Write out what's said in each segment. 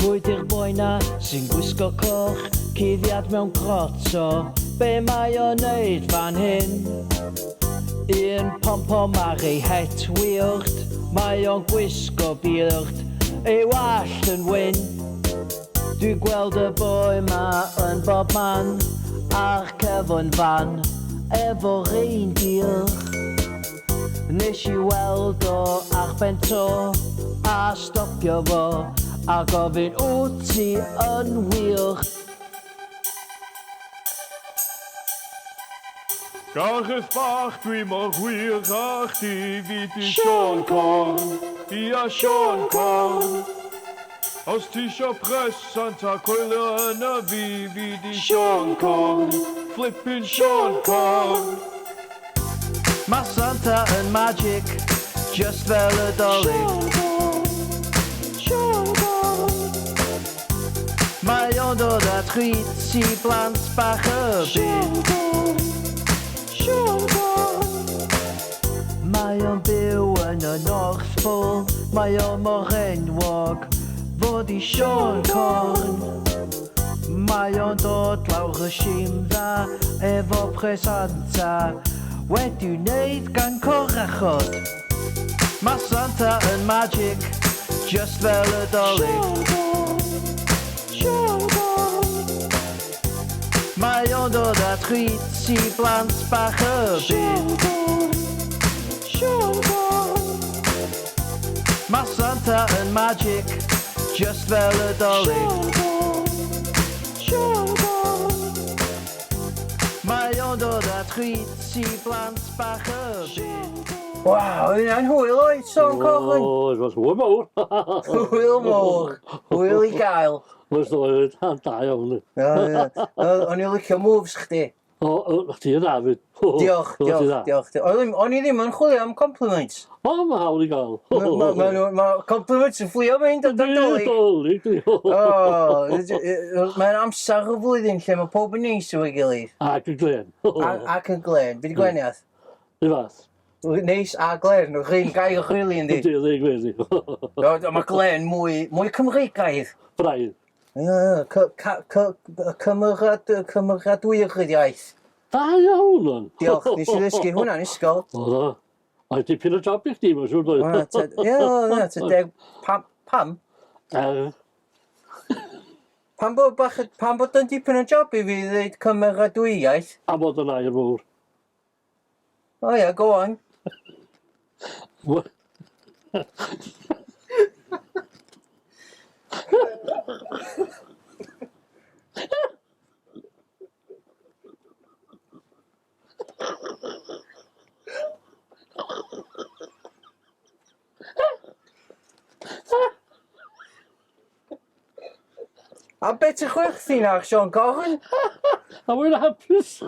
Pwy di'r boi na sy'n gwisgo coch, cuddiad mewn croto, be mae o'n neud fan hyn? Un pom-pom ar ei het wyllt, mae o'n gwisgo byrd, ei wallt yn wyn. Dwi gweld y boi ma yn bob man, ar cefn fan, efo reindeer. Nes I weld o ar ben to, a stopio fo, a gofyn wyt ti yn wir. Gareth bach dwi mor wir ach di fi di Sean Corn. Ia Sean Corn. Os ti isio presant a coelio yna fi di Sean Corn. Flippin' Sean Corn. Mae Santa yn magic, just fel y Dolig. Mae o'n dod â treats I blant bach y byd. Mae o'n byw yn y North Pole, mae o mor enwog fod I Sean Corn. Mae o'n dod lawr y simdda efo presanta wedi wneud gan corachod. Mae Santa yn magic, just fel y Dolig. Mae o'n dod â treats I blant bach y byd. Mae Santa yn magic, just fel y Dolig. Mae o'n dod â treats I blant bach y byd. Waw, hynna'n hwyl oed, Sean Corn. O, it was hwyl mawr. Hwyl mowr, hwyl I gael. Lys oed, da iawn. O'n i'n licio moves chdi. O, chdi yn afyd. Diolch. O'n I ddim yn chwilio am compliments. O, mae hawl I gael. Mae compliments yn fflio mynd o Dolig. Mae'n amser y flwyddyn lle mae pob yn neis o'i gilydd. Ac yn glen. Ac yn glen. Fi di gweniaeth. Di fath. Neis a glen, nhw'n rhaid gael o'ch rili yndi. Di gwedi. Mae glen mwy Cymreigaidd. Braidd. Cymeradwyr ydi iaith. Da iawn o'n. Diolch, nes I ddysgu hwnna'n ysgol. O, da. Oedd dipyn o job I chdi, mae'n siŵr dweud. Pam? Pam bod yn dipyn o job I fi ddweud cymeradwyaeth? A bod yn air fawr. O ia, go on. A beth y chwerthin ar Sean Corn? A wy'n hapus.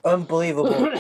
Unbelievable.